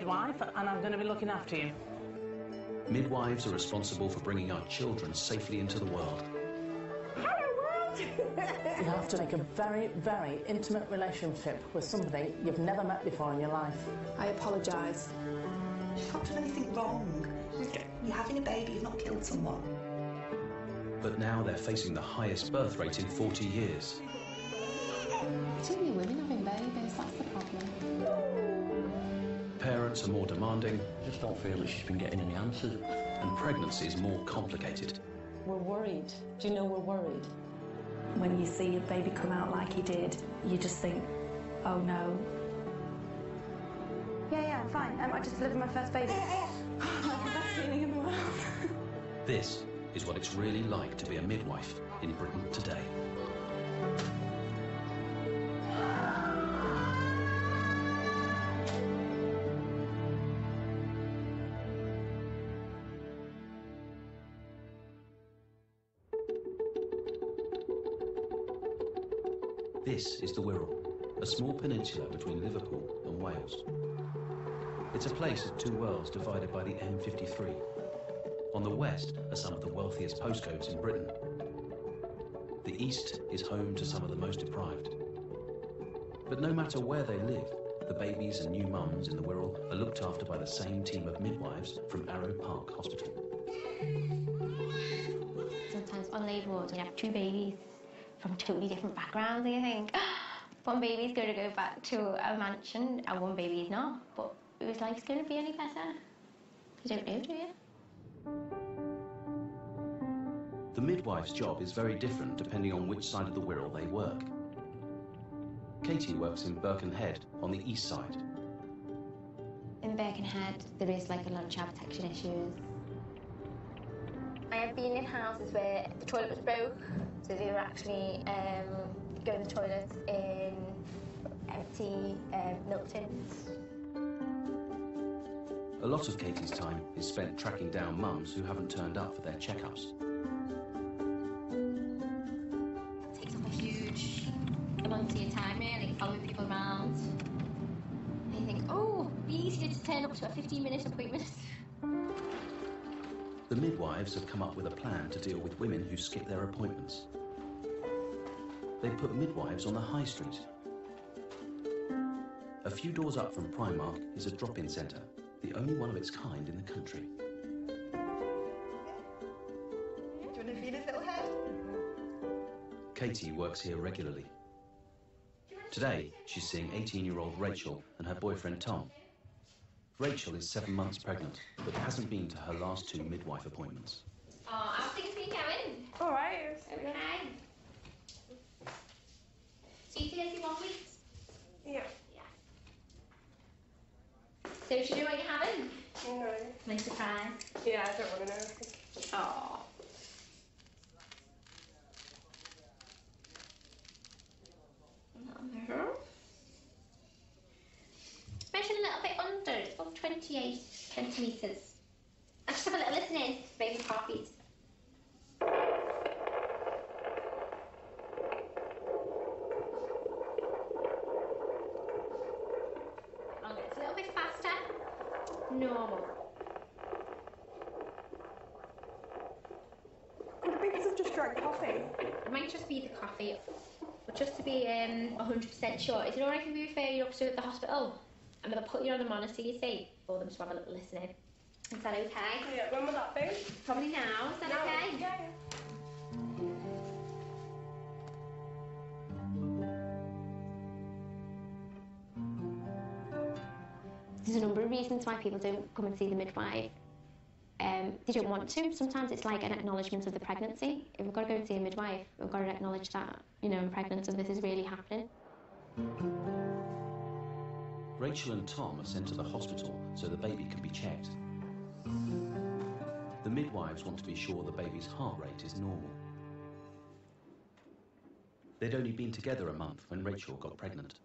midwife, and I'm going to be looking after you. Midwives are responsible for bringing our children safely into the world. Hello, world! You have to make a very, very intimate relationship with somebody you've never met before in your life. I apologise. You've not done anything wrong. You're having a baby, you've not killed someone. But now they're facing the highest birth rate in 40 years. Too many women having babies, that's the problem. Parents are more demanding. I just don't feel that she's been getting any answers. And pregnancy is more complicated. We're worried. Do you know we're worried? When you see your baby come out like he did, you just think, oh no. Yeah, I'm fine. I just delivered my first baby. That's the best feeling in the world. This is what it's really like to be a midwife in Britain today. This is the Wirral, a small peninsula between Liverpool and Wales. It's a place of two worlds divided by the M53. On the west are some of the wealthiest postcodes in Britain. The east is home to some of the most deprived. But no matter where they live, the babies and new mums in the Wirral are looked after by the same team of midwives from Arrowe Park Hospital. Sometimes on labour ward we have two babies from totally different backgrounds, I think. One baby's going to go back to a mansion and one baby's not, but whose life's going to be any better? You don't know, do you? The midwife's job is very different depending on which side of the Wirral they work. Katie works in Birkenhead on the east side. In Birkenhead, there is like a lot of child protection issues. I have been in houses where the toilet was broke, so they were actually going to the toilet in empty milk tins. A lot of Katie's time is spent tracking down mums who haven't turned up for their checkups. It takes up a huge amount of your time, really, following people around. And you think, oh, it'd be easier to turn up to a 15-minute appointment. The midwives have come up with a plan to deal with women who skip their appointments. They put midwives on the high street. A few doors up from Primark is a drop-in centre, the only one of its kind in the country. Do you want to feel his little head? Katie works here regularly. Today, she's seeing 18-year-old Rachel and her boyfriend Tom. Rachel is 7 months pregnant, but hasn't been to her last two midwife appointments. Oh, how's things been going? All right. Okay. So you think 1 week? Yeah. So do you know what you're having? No. Nice surprise. Yeah, I don't want to know. Oh. Measure a little bit under, it's about 28 centimetres. I'll just have a little listen in to baby's heartbeat. It's a little bit faster. Normal. Could be because I've just drank coffee. It might just be the coffee. But just to be 100% sure, is it alright if we refer you up to the hospital? I'm going to put you on the monitor, you see, for them to have a little listening. Is that okay? Yeah, when will that be? Probably now, is that okay? Yeah. There's a number of reasons why people don't come and see the midwife. They don't want to. Sometimes it's like an acknowledgement of the pregnancy. If we've got to go and see a midwife, we've got to acknowledge that, you know, I'm pregnant and this is really happening. Rachel and Tom are sent to the hospital so the baby can be checked. The midwives want to be sure the baby's heart rate is normal. They'd only been together a month when Rachel got pregnant.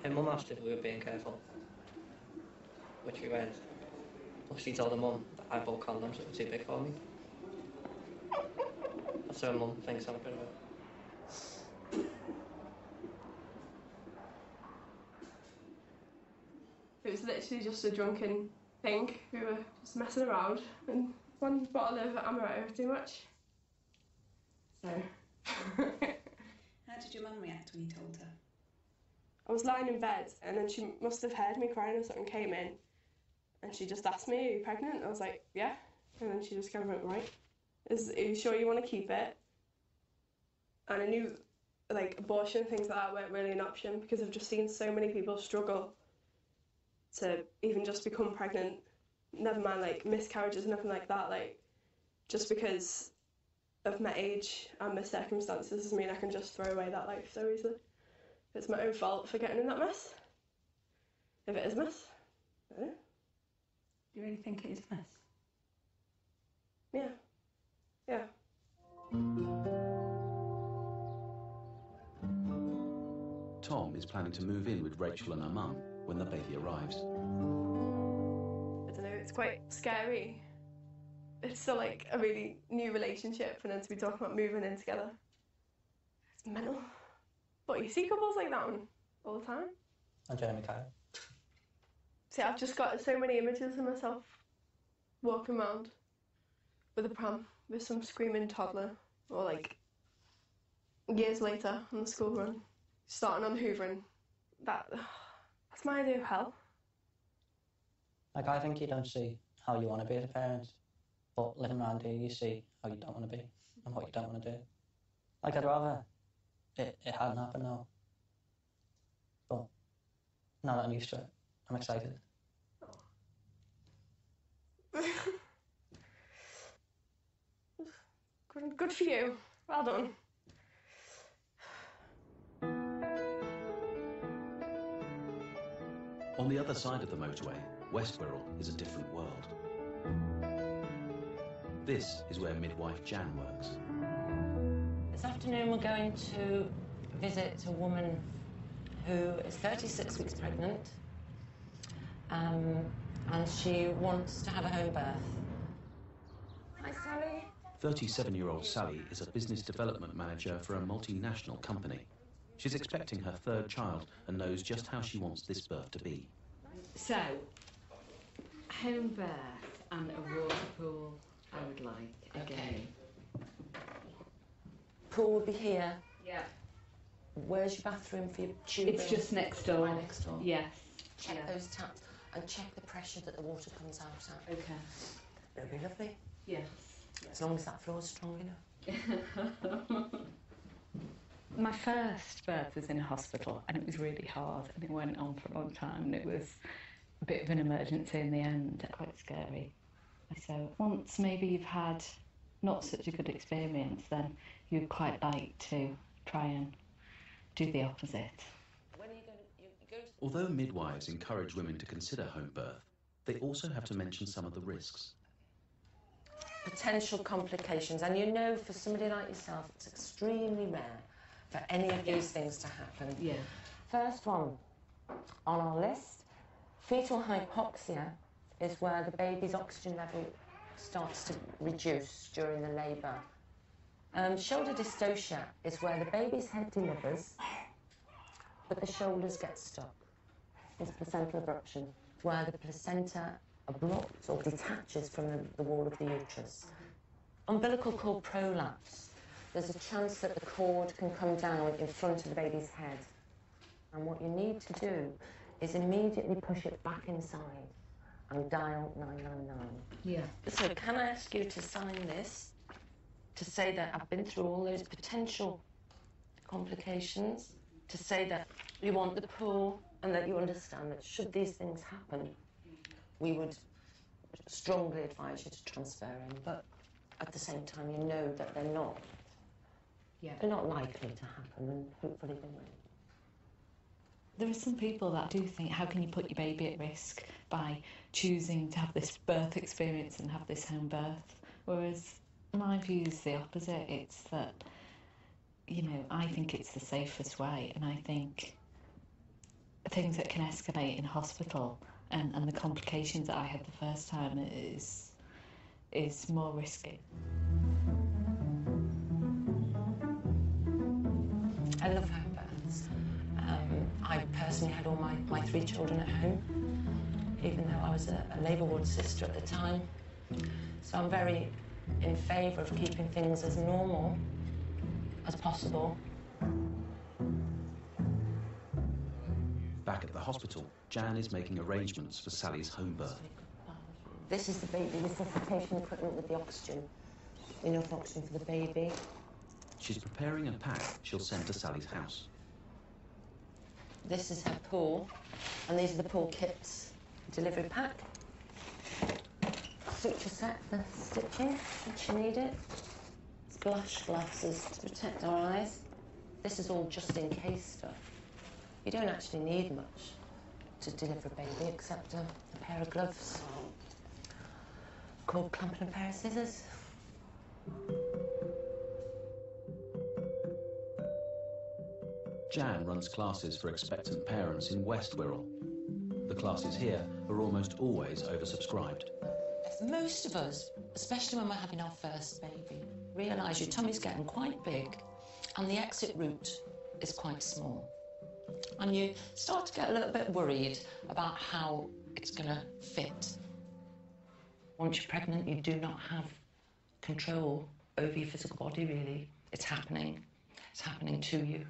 Mum asked if we were being careful, which we weren't. Well, she told her mum that I bought condoms that were too big for me. So Mum thinks I'm a bit of a... If it was was literally just a drunken thing. We were just messing around, and one bottle of Arrowe too much. So. How did your mum react when you told her? I was lying in bed, and then she must have heard me crying or something, came in, and she just asked me, "Are you pregnant?" I was like, "Yeah," and then she just kind of went, "Right, are you sure you want to keep it?" And I knew, like, abortion and things like that weren't really an option, because I've just seen so many people struggle to even just become pregnant, never mind like miscarriages, nothing like that. Like, just because of my age and my circumstances doesn't mean I can just throw away that life so easily. It's my own fault for getting in that mess. If it is a mess, I don't know. Do you really think it is a mess? Yeah. Yeah. Tom is planning to move in with Rachel and her mum when the baby arrives. I don't know, it's quite scary. It's still like a really new relationship, and then to be talking about moving in together. It's mental. But you see couples like that one all the time. And Jeremy Kyle. See, I've just got so many images of myself walking around with a pram with some screaming toddler, or like years later on the school run, starting on hoovering. That's my idea of hell. Like, I think you don't see how you want to be as a parent, but living around here, you see how you don't want to be and what you don't want to do. Like, I'd rather it hadn't happened now. But now that I'm used to it, I'm excited. Good for you. Well done. On the other side of the motorway, West Wirral is a different world. This is where midwife Jan works. This afternoon we're going to visit a woman who is 36 weeks pregnant, and she wants to have a home birth. Hi, Sally. 37-year-old Sally is a business development manager for a multinational company. She's expecting her third child and knows just how she wants this birth to be. So, home birth and a water pool I would like, again. Pool will be here. Yeah. Where's your bathroom for your children? It's just next door. Right next door. Yes. Check Yeah. those taps and check the pressure that the water comes out at. Okay. It'll be lovely. Yes. As long as that floor's strong enough. My first birth was in a hospital, and it was really hard, and it went on for a long time, and it was a bit of an emergency in the end, quite scary. So once maybe you've had not such a good experience, then you'd quite like to try and do the opposite. Although midwives encourage women to consider home birth, they also have to mention some of the risks. Potential complications, and you know, for somebody like yourself, it's extremely rare for any of these things to happen. Yeah. First one on our list, fetal hypoxia is where the baby's oxygen level starts to reduce during the labour. Shoulder dystocia is where the baby's head delivers, but the shoulders get stuck. It's placental abruption, where the placenta abrupts or detaches from the wall of the uterus. Umbilical cord prolapse. There's a chance that the cord can come down in front of the baby's head. And what you need to do is immediately push it back inside and dial 999. Yeah. So can I ask you to sign this to say that I've been through all those potential complications, to say that you want the pool and that you understand that should these things happen, we would strongly advise you to transfer in, but at the same time you know that they're not likely to happen, and hopefully they won't. There are some people that do think, how can you put your baby at risk by choosing to have this birth experience and have this home birth? Whereas my view is the opposite. It's that, you know, I think it's the safest way, and I think things that can escalate in hospital and the complications that I had the first time is more risky. I love home births. I personally had all my 3 children at home. even though I was a labour ward sister at the time. So I'm very in favour of keeping things as normal as possible. Back at the hospital, Jan is making arrangements for Sally's home birth. This is the baby resuscitation equipment with the oxygen. Enough oxygen for the baby. She's preparing a pack she'll send to Sally's house. This is her pool, and these are the pool kits. Delivery pack. Suture set for stitching, if you need it. Splash glasses to protect our eyes. This is all just in case stuff. You don't actually need much to deliver a baby except a pair of gloves, cord clamp and a pair of scissors. Jan runs classes for expectant parents in West Wirral. The classes here are almost always oversubscribed. Most of us, especially when we're having our first baby, realise your tummy's getting quite big and the exit route is quite small. And you start to get a little bit worried about how it's going to fit. Once you're pregnant, you do not have control over your physical body, really. It's happening. It's happening to you.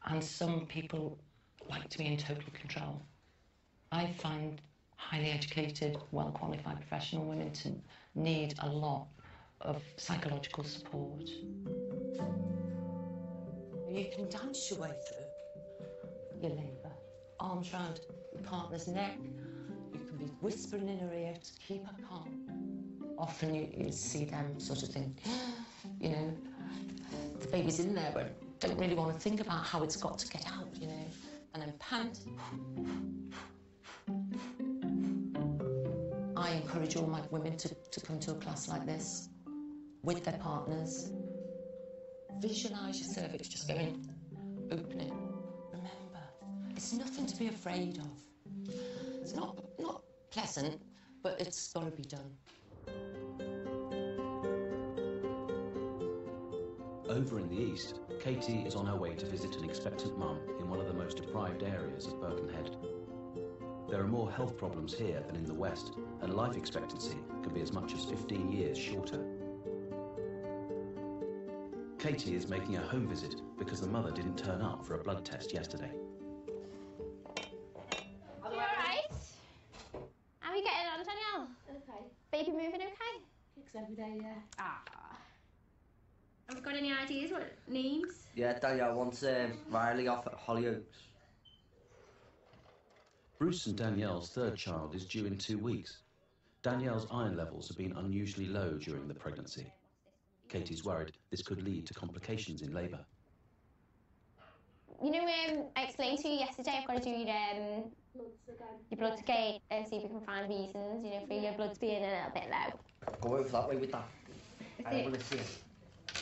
And some people like to be in total control. I find highly educated, well-qualified professional women to need a lot of psychological support. You can dance your way through your labour. Arms round your partner's neck. You can be whispering in her ear to keep her calm. Often you see them sort of think, you know, the baby's in there, but don't really want to think about how it's got to get out, you know, and then pant. I encourage all my women to come to a class like this with their partners. Visualise your cervix just going, open it. Remember, it's nothing to be afraid of. It's not pleasant, but it's got to be done. Over in the east, Katie is on her way to visit an expectant mum in one of the most deprived areas of Birkenhead. There are more health problems here than in the west, and life expectancy can be as much as 15 years shorter. Katie is making a home visit because the mother didn't turn up for a blood test yesterday. Are you alright? How are you getting on, Danielle? Okay. Baby moving okay? Kicks every day, yeah. Ah. Have you got any ideas what names? Yeah, Danielle wants Riley off at Hollyoaks. Bruce and Danielle's third child is due in 2 weeks. Danielle's iron levels have been unusually low during the pregnancy. Katie's worried this could lead to complications in labour. You know, I explained to you yesterday I've got to do your bloods again and see if we can find reasons, you know, for your bloods being a little bit low. Go over that way with that. I want to see it.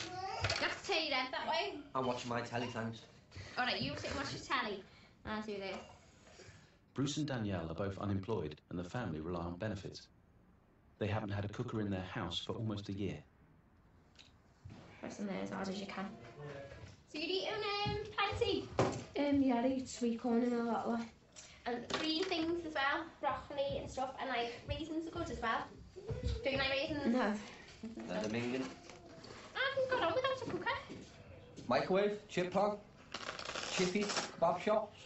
You have to turn your head that way. I'm watching my telly, thanks. Alright, you sit and watch your telly. I'll do this. Bruce and Danielle are both unemployed and the family rely on benefits. They haven't had a cooker in their house for almost a year. Press them there as hard as you can. So you're eating plenty? Yeah, I eat sweet corn and all that, like. And green things as well, broccoli and stuff, and like raisins are good as well. Do you like raisins? No. The minging. I haven't got on without a cooker. Microwave, chip plug, chippy, kebab shops.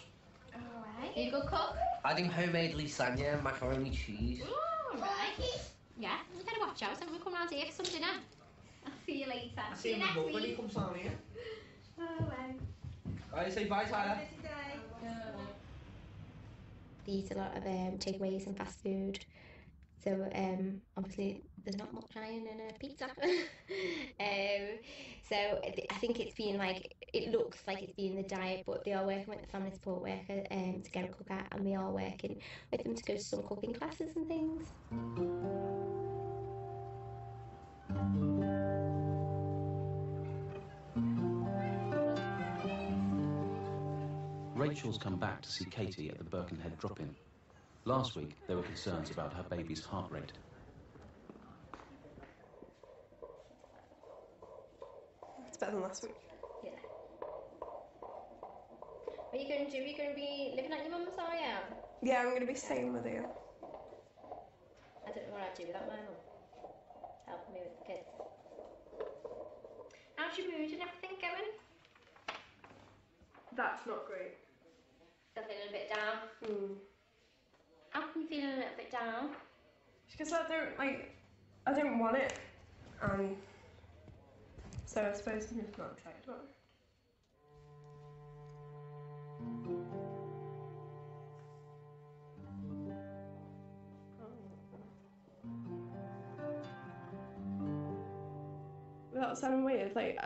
Alright. You a good cook? I do homemade lasagna and macaroni cheese. Alright. Yeah, you better watch out, and we'll come round here for some dinner. I'll see you later. I see him when he comes down here. Oh, well. Alright, say bye, Tyler. They eat a lot of takeaways and fast food. So obviously there's not much iron in a pizza. So I think it's been like, it looks like it's been the diet, but they are working with the family support worker to get a cooker, and we are working with them to go to some cooking classes and things. Rachel's come back to see Katie at the Birkenhead drop-in. Last week, there were concerns about her baby's heart rate. It's better than last week. Yeah. What are you going to do? Are you going to be living at your mum's, are you? Yeah, I'm going to be staying with you. I don't know what I'd do without my mum helping me with the kids. How's your mood and everything going? That's not great. Still feeling a bit down? How come you feeling a little bit down? Because I don't want it. So I suppose I'm just not excited about it. Without sounding weird, like,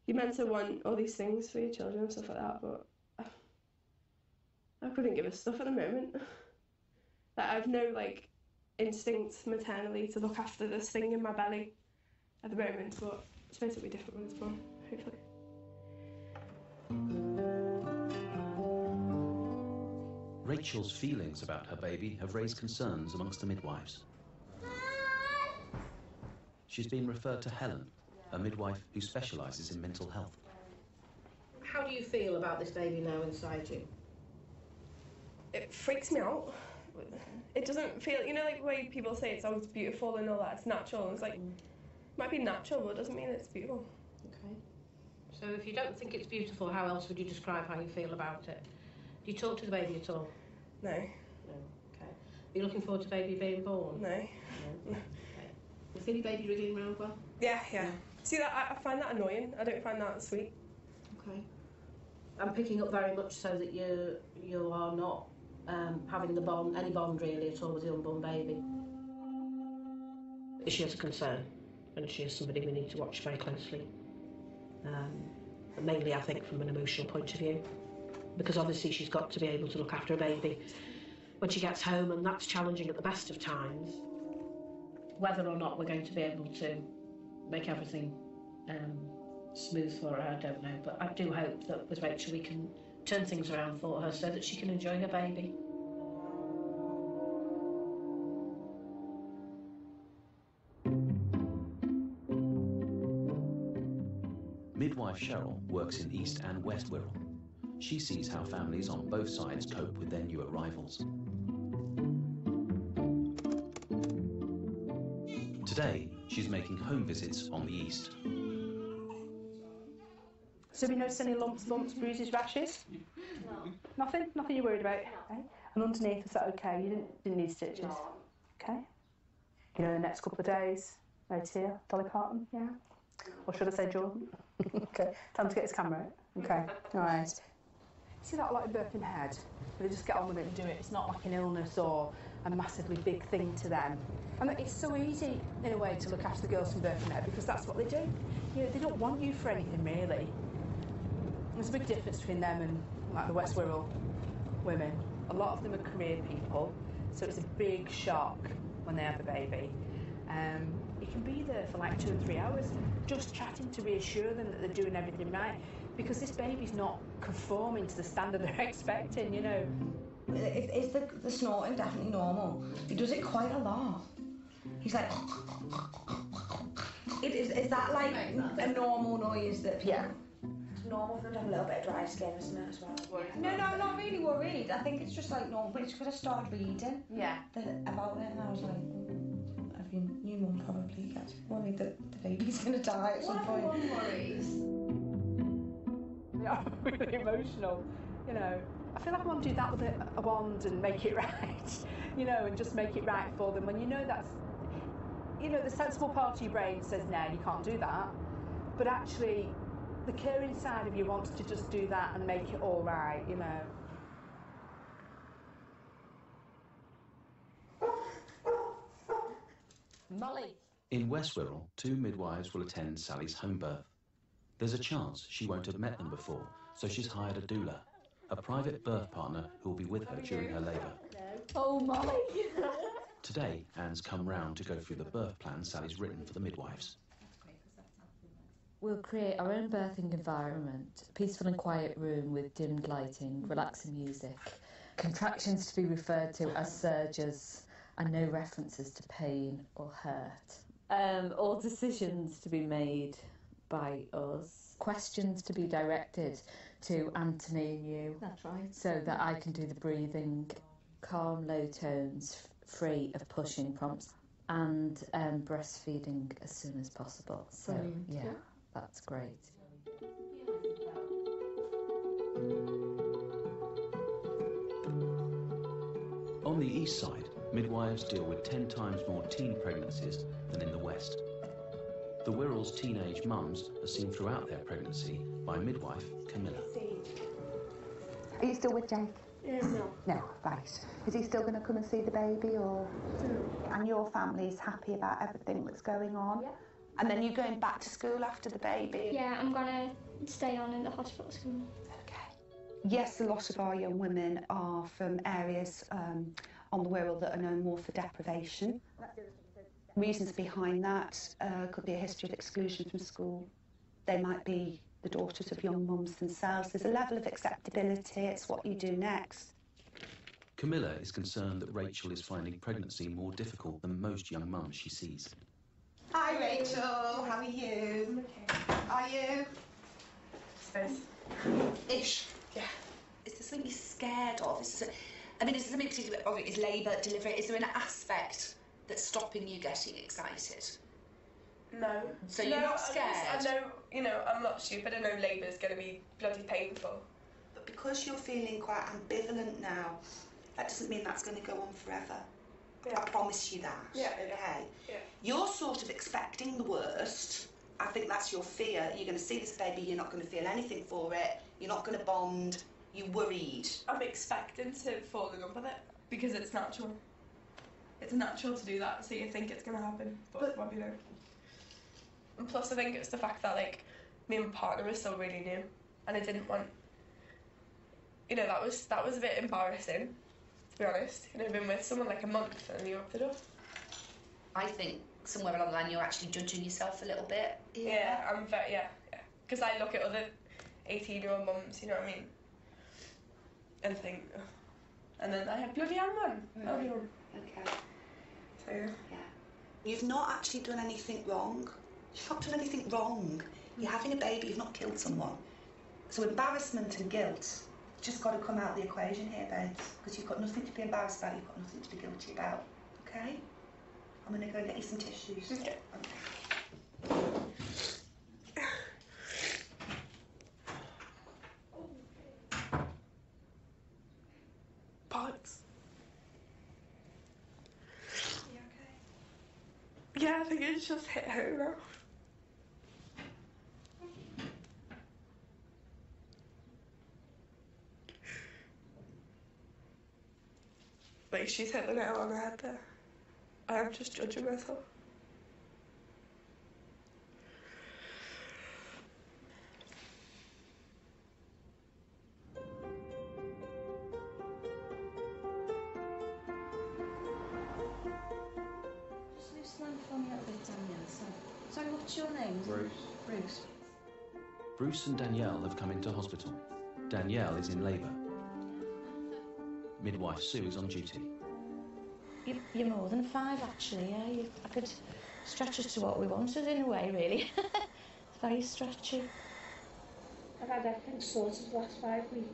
you're meant to want all these things for your children and stuff like that, but I couldn't give a stuff at the moment. Like, I've no, like, instinct maternally to look after this thing in my belly at the moment, but I suppose it'll be different when it's born, hopefully. Rachel's feelings about her baby have raised concerns amongst the midwives. She's been referred to Helen, a midwife who specialises in mental health. How do you feel about this baby now inside you? It freaks me out. It doesn't feel, you know, like the way people say it's always beautiful and all that, it's natural. It's like, it might be natural, but it doesn't mean it's beautiful. Okay. So if you don't think it's beautiful, how else would you describe how you feel about it? Do you talk to the baby at all? No. No. Okay. Are you looking forward to baby being born? No. No. Okay. You feel your baby wriggling around well? Yeah. See, that I find that annoying. I don't find that sweet. Okay. I'm picking up very much so that you are not having any bond really at all with the unborn baby. She has a concern, and she is somebody we need to watch very closely. Mainly, I think, from an emotional point of view, because obviously she's got to be able to look after a baby when she gets home, and that's challenging at the best of times. Whether or not we're going to be able to make everything smooth for her, I don't know, but I do hope that with Rachel we can turn things around for her so that she can enjoy her baby. Midwife Cheryl works in East and West Wirral. She sees how families on both sides cope with their new arrivals. Today, she's making home visits on the East. So have you noticed any lumps, bruises, rashes? No. Nothing? Nothing you're worried about? Okay. And underneath, is that okay? You didn't need stitches? No. Okay. You know, the next couple of days, right here, Dolly Parton, yeah? Or should I say Jordan? Okay. Time to get his camera out. Okay. All right. See that like birthing head? They just get on with it and do it. It's not like an illness or a massively big thing to them. And it's so easy, in a way, to look after the girls from birthing head because that's what they do. You know, they don't want you for anything, really. There's a big difference between them and, like, the West Wirral women. A lot of them are career people, so it's a big shock when they have a baby. You can be there for like 2 or 3 hours just chatting to reassure them that they're doing everything right, because this baby's not conforming to the standard they're expecting, you know. Is the snorting definitely normal? He does it quite a lot. He's like... Is that like a normal noise that people... Yeah. It's normal for them to have a little bit of dry skin, isn't it, as well? No, I'm not really worried. I think it's just like normal, but it's because I started reading about it, and I was like... New mum probably gets worried that the baby's going to die at some point. Mum worries. Yeah, I'm really emotional, you know. I feel like I want to do that with a wand and make it right, you know, and just make it right for them. When you know that's, you know, the sensible part of your brain says, no, you can't do that. But actually, the caring side of you wants to just do that and make it all right, you know. Molly. In West Wirral, 2 midwives will attend Sally's home birth. There's a chance she won't have met them before, so she's hired a doula, a private birth partner who will be with her during her labour. Oh, Molly! Today, Anne's come round to go through the birth plan Sally's written for the midwives. We'll create our own birthing environment, a peaceful and quiet room with dimmed lighting, relaxing music, contractions to be referred to as surges, and no references to pain or hurt. All decisions to be made by us. Questions to be directed to Anthony and you. That's right. So that I can do the breathing calm, low tones, free of pushing prompts, and breastfeeding as soon as possible. So, Brilliant. yeah, that's great. On the east side, midwives deal with 10 times more teen pregnancies than in the west. The Wirral's teenage mums are seen throughout their pregnancy by midwife Camilla. Are you still with Jake? No. No, right. Is he still going to come and see the baby, or? No. And your family's happy about everything that's going on? Yeah. And then you're going back to school after the baby? Yeah, I'm gonna stay on in the hospital school. Yes, a lot of our young women are from areas on the Wirral that are known more for deprivation. Reasons behind that could be a history of exclusion from school. They might be the daughters of young mums themselves. There's a level of acceptability, it's what you do next. Camilla is concerned that Rachel is finding pregnancy more difficult than most young mums she sees. Hi Rachel, how are you? Are you? Ish. Yeah. Is there something you're scared of? Is there something particular, or is labour, delivery, is there an aspect that's stopping you getting excited? No. So you're not scared? I know, I'm not stupid. I know labour's going to be bloody painful. But because you're feeling quite ambivalent now, that doesn't mean that's going to go on forever. Yeah. I promise you that. Yeah. Okay? Yeah. You're sort of expecting the worst. I think that's your fear. You're going to see this baby, you're not going to feel anything for it, you're not going to bond, you're worried. I'm expecting to fall in love with it because it's natural. It's natural to do that, so you think it's going to happen, but what you know. And plus I think it's the fact that, like, me and my partner were still really new, and I didn't want, that was a bit embarrassing, to be honest. I've been with someone like a month and you're up the door. I think somewhere along the line you're actually judging yourself a little bit. Yeah, I'm very, yeah. Because I look at other 18-year-old mums, you know what I mean? And think, ugh. And then I have bloody young one. Oh, young. Okay. So, yeah. You've not actually done anything wrong. You've not done anything wrong. You're having a baby, you've not killed someone. So embarrassment and guilt just got to come out of the equation here, babes. Because you've got nothing to be embarrassed about, you've got nothing to be guilty about. Okay? I'm going to go get you some tissues. Okay. Pods. You okay? Yeah, I think it's just hit home now. Like, she's hit the nail on the head there. I am just judging myself. Just loose line for me a little bit, Danielle. Sorry, what's your name? Bruce. Bruce. Bruce and Danielle have come into hospital. Danielle is in labour. Midwife Sue is on duty. You're more than 5, actually, yeah. I could stretch us to what we wanted in a way, really. It's very stretchy. I've had everything sorted the last 5 weeks.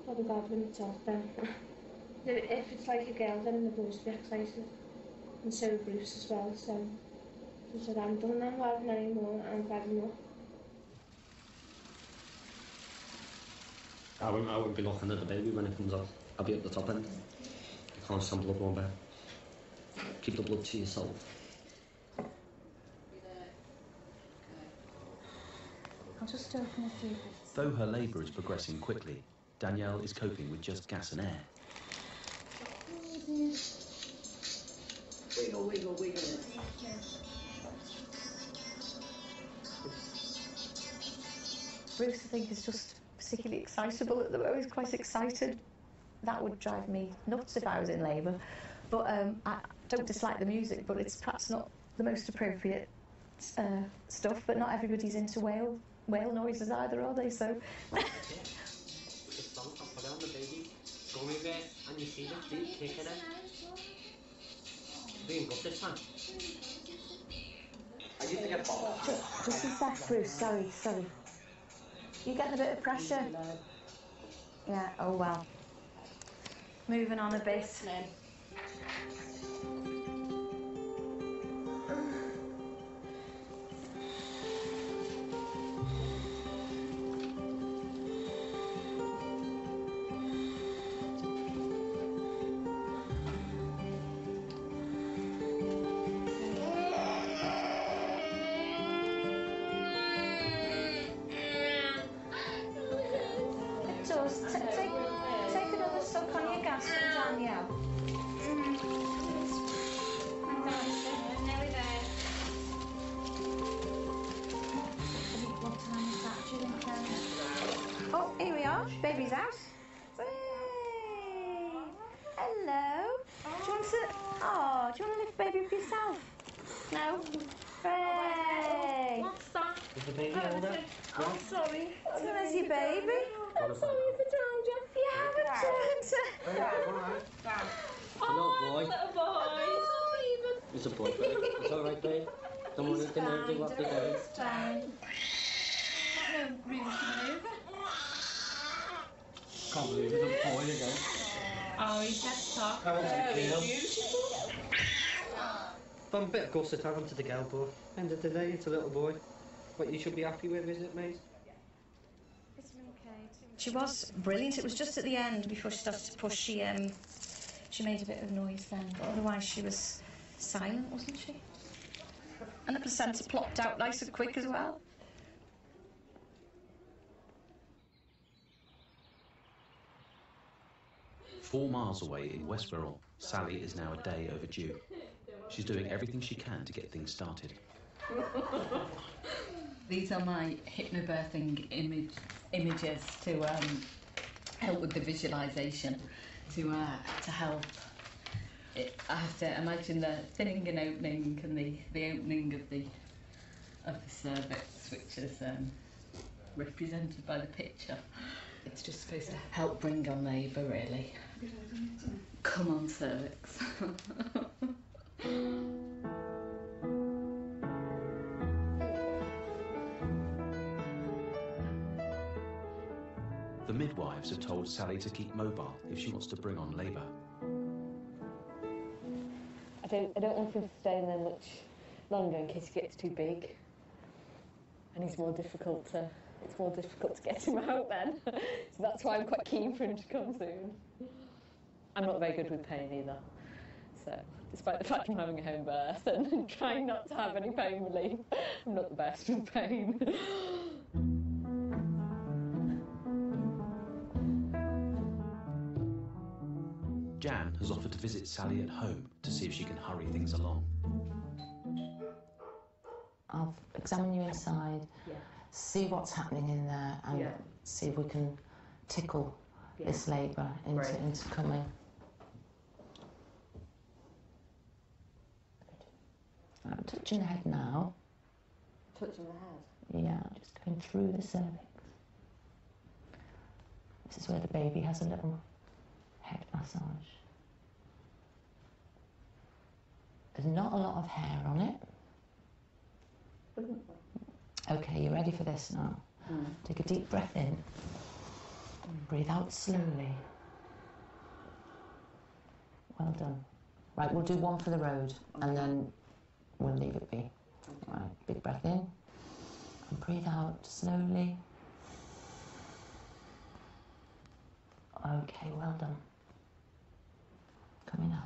Probably God limits off then. If it's like a girl, then the boys will be excited. And so Bruce as well, so he said, I'm done, I'm not having any more, I'm having more. I wouldn't be looking at the baby when it comes out. I'll be at the top end. You can't stand blood one bit. Keep the blood to yourself. I'll just open a few bits. Though her labour is progressing quickly, Danielle is coping with just gas and air. Wiggle, wiggle, wiggle. Bruce, I think, is just particularly excitable at the moment. He's quite excited. That would drive me nuts if I was in labour. But I don't dislike the music, but it's perhaps not the most appropriate stuff. But not everybody's into whale noises either, are they? So. Go with it, and you see the feet kicking it. Being good this time. I used to get bored. Just a sec, Bruce. Sorry. You getting a bit of pressure? Yeah. Oh well. moving on a bit. Take another suck on your gas and Danielle. Nearly there. What time is that, do you think? Oh, here we are. Baby's out. Hey. Hello. Do you want to lift baby up yourself? No? Hey. What's that? Is the baby older? Oh, sorry. Where's your baby? I'm sorry if I drowned you. You haven't drowned her. Oh, boy. Little boy. It's a boy, babe. It's all right, babe. Don't worry, they know what they're doing. He's fine. No room to move. Can't believe it's a boy again. Oh, he's just talk. How old's the girl? Beautiful. I'm a bit gutted I wanted the girl, but end of the day, it's a little boy. What you should be happy with, isn't it, mate? She was brilliant. It was just at the end, before she started to push, she made a bit of noise then. But otherwise, she was silent, wasn't she? And the placenta plopped out nice and quick as well. Four miles away in West Wirral, Sally is now a day overdue. She's doing everything she can to get things started. These are my hypno-birthing images to help with the visualisation, to help. I have to imagine the thinning and opening and the opening of the cervix, which is represented by the picture. It's just supposed to help bring on labour, really. Come on, cervix. The midwives have told Sally to keep mobile if she wants to bring on labour. I don't want him to stay in there much longer in case he gets too big. And it's more difficult to get him out then. So that's why I'm quite keen for him to come soon. I'm not very good with pain either. So despite the fact I'm having a home birth and trying not to have any pain relief, I'm not the best with pain. Jan has offered to visit Sally at home to see if she can hurry things along. I'll examine you inside, see what's happening in there, and see if we can tickle this labour into coming. I'm touching the head now. Touching the head? Yeah, just going through the cervix. This is where the baby has a little head massage. There's not a lot of hair on it. Okay, you ready for this now? Take a deep breath in. Breathe out slowly. Well done. Right, we'll do one for the road and then we'll leave it be. Right, big breath in and breathe out slowly. Okay, well done. Coming out.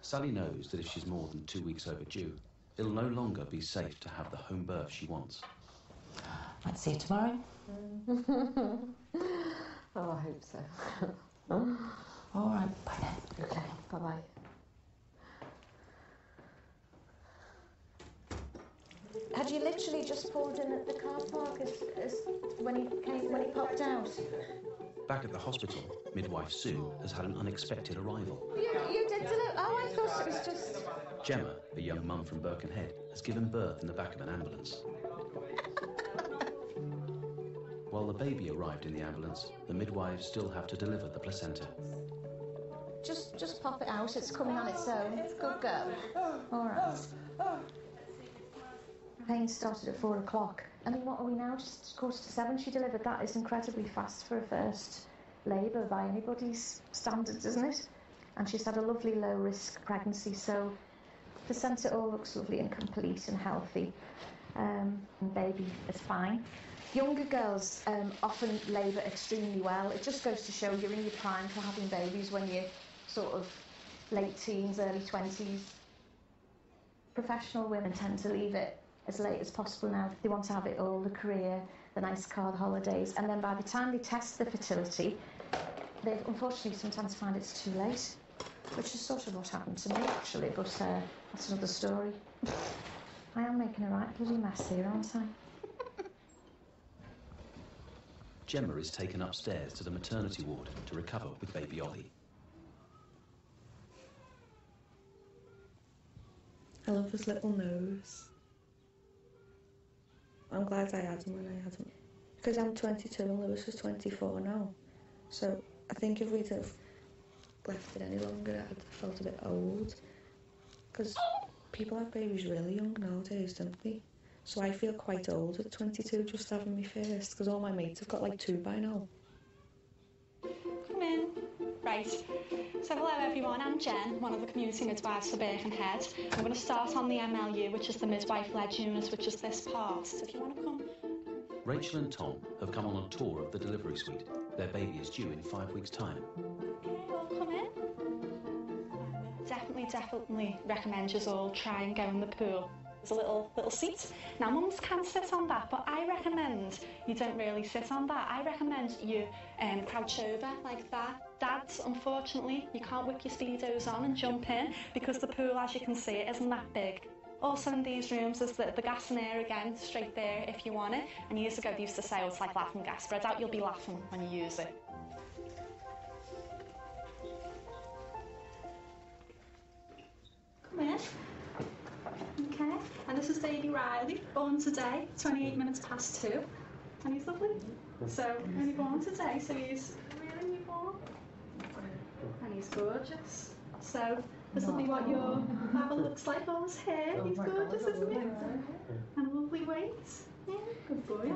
Sally knows that if she's more than 2 weeks overdue, it'll no longer be safe to have the home birth she wants. Might see you tomorrow. Oh, I hope so. All right, bye then. Okay, bye-bye. Had you literally just pulled in at the car park as when he popped out? Back at the hospital, midwife Sue has had an unexpected arrival. You did deliver? Oh, I thought it was just... Gemma, a young mum from Birkenhead, has given birth in the back of an ambulance. While the baby arrived in the ambulance, the midwives still have to deliver the placenta. Just pop it out, it's coming on its own. Good girl. All right. Pain started at 4 o'clock. I mean, what are we now? Just 6:45. She delivered. That is incredibly fast for a first labour by anybody's standards, isn't it? And she's had a lovely low-risk pregnancy, so the placenta all looks lovely and complete and healthy. And baby is fine. Younger girls often labour extremely well. It just goes to show you're in your prime for having babies when you're sort of late teens, early 20s. Professional women tend to leave it as late as possible now. They want to have it all, the career, the nice car, the holidays, and then by the time they test the fertility, they unfortunately sometimes find it's too late, which is sort of what happened to me actually, but that's another story. I am making a right bloody mess here, aren't I? Gemma is taken upstairs to the maternity ward to recover with baby Ollie. I love his little nose. I'm glad I had him when I had him. Because I'm 22 and Lewis is 24 now. So I think if we'd have left it any longer, I'd have felt a bit old. Because people have babies really young nowadays, don't they? So I feel quite old at 22 just having me first, because all my mates have got like 2 by now. Come in. Right. So hello everyone, I'm Jen, one of the community midwives for Birkenhead. I'm going to start on the MLU, which is the midwife-led unit, which is this part. So if you want to come. Rachel and Tom have come on a tour of the delivery suite. Their baby is due in 5 weeks' time. Okay, well, come in. Definitely recommend you all try and go in the pool. There's a little seat. Now, mums can sit on that, but I recommend you don't really sit on that. I recommend you crouch over like that. Dads, unfortunately, you can't whip your Speedos on and jump in because the pool, as you can see, it isn't that big. Also in these rooms is the gas and air again, straight there if you want it. And years ago they used to say, oh, it's like laughing gas, but I doubt you'll be laughing when you use it. Come in. Okay, and this is baby Riley, born today, 28 minutes past 2. And he's lovely. So, only born today, so he's really newborn. And he's gorgeous. So, this will be what your baba looks like on his hair. He's gorgeous, isn't he? And a lovely weight. Yeah, good boy.